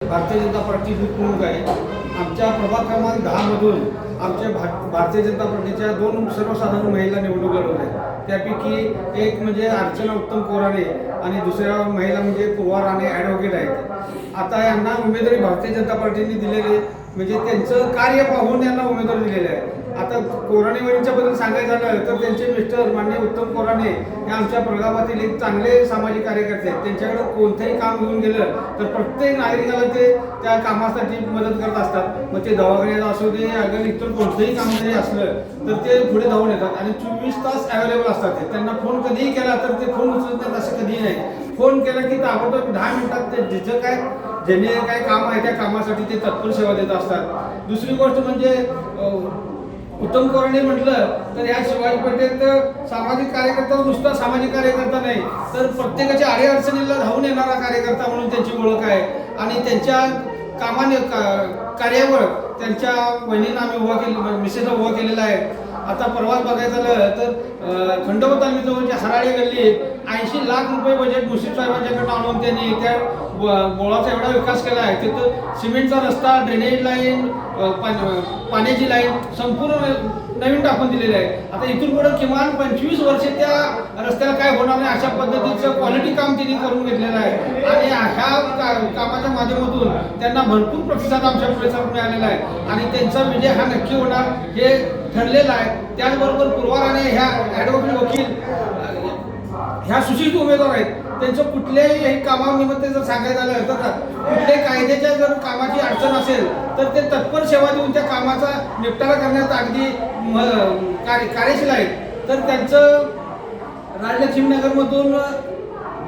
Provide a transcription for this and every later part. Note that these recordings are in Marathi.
भारतीय जनता पार्टी बूथ प्रमुख आहे. आमच्या प्रभाग क्रमांक 10 मधून आमच्या भारतीय जनता पार्टीच्या 2 सर्वसाधारण महिला निवडणूक लढवत आहेत. त्यापैकी एक म्हणजे अर्चना उत्तम कोराणे आणि दुसऱ्या महिला म्हणजे पूर्वा राणे ॲडव्होकेट आहेत. आता यांना उमेदवारी भारतीय जनता पार्टीने दिलेले म्हणजे त्यांचं कार्य पाहून यांना उमेदवारी दिलेली आहे. आता कोराणेवरींच्याबद्दल सांगायचं झालं तर त्यांचे मिस्टर माननीय उत्तम कोराणे हे आमच्या प्रभागातील एक चांगले सामाजिक कार्यकर्ते आहेत. त्यांच्याकडे कोणतंही काम घेऊन गेलं तर प्रत्येक नागरिकाला ते त्या कामासाठी मदत करत असतात. मग ते दवाखान्यात असू दे अगर इतर कोणतंही काम जरी असलं तर ते पुढे धावून येतात आणि 24 तास अवेलेबल असतात. त्यांना फोन कधीही केला तर ते फोन उचलत नाहीत असं कधीही नाही. फोन केला की ताबडतोब 10 मिनिटात ते जिथं काय ज्याने काय काम आहे त्या कामासाठी ते तत्पर सेवा देत असतात. दुसरी गोष्ट म्हणजे उत्तम कोराणे म्हटलं तर या शिवाजी पेठेत सामाजिक कार्यकर्ता नुसता सामाजिक कार्यकर्ता नाही तर प्रत्येकाच्या अडीअडचणीला धावून येणारा कार्यकर्ता म्हणून त्यांची ओळख आहे. आणि त्यांच्या कामाने कार्यावर त्यांच्या बहिणींना आम्ही उभा केले मिसेसला उभा केलेला आहे. आता परवाच बघायचं झालं तर खंडोबा तालुक्याजवळच्या हराळे गल्लीत 80 लाख रुपये बजेट मुश्रीफ साहेबांच्याकडे आणून त्यांनी त्या बोळाचा एवढा विकास केला आहे. तिथं सिमेंटचा रस्ता, ड्रेनेज लाईन, पाण्याची लाईन संपूर्ण नवीन टाकून दिलेली आहे. आता इथून पुढे किमान 25 वर्षे त्या रस्त्याला काय होणार नाही अशा पद्धतीचं क्वालिटी काम त्यांनी करून घेतलेलं आहे. आणि ह्या कामाच्या माध्यमातून त्यांना भरपूर प्रतिसाद आमच्या परिसरात मिळालेला आहे आणि त्यांचा विजय हा नक्की होणार हे ठरलेलं आहे. त्याचबरोबर पूर्वा राणे ह्या ॲडव्होकेट वकील ह्या सुशिक्षित उमेदवार आहेत. त्यांचं कुठल्याही कामानिमित्त जर सांगायचं झालं तर कुठल्याही कायद्याच्या जर कामाची अडचण असेल तर ते तत्पर सेवा देऊन त्या कामाचा निपटारा करण्यात अगदी कार्यशील आहेत. तर त्यांचं राजलक्ष्मीनगरमधून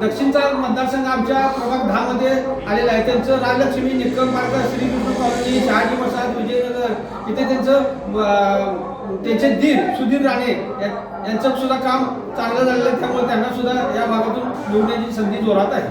दक्षिणचा मतदारसंघ आमच्या प्रभाग 10 मध्ये आलेला आहे. त्यांचं राजलक्ष्मी, निक्कम मार्ग, श्रीकृष्ण कॉलनी, शहाजी मसाद, विजयनगर इथे त्यांचे दीर सुधीर राणे यांचं सुद्धा काम चांगलं झालेलं आहे. त्यामुळे त्यांना सुद्धा या भागातून निवडण्याची संधी जोरात आहे.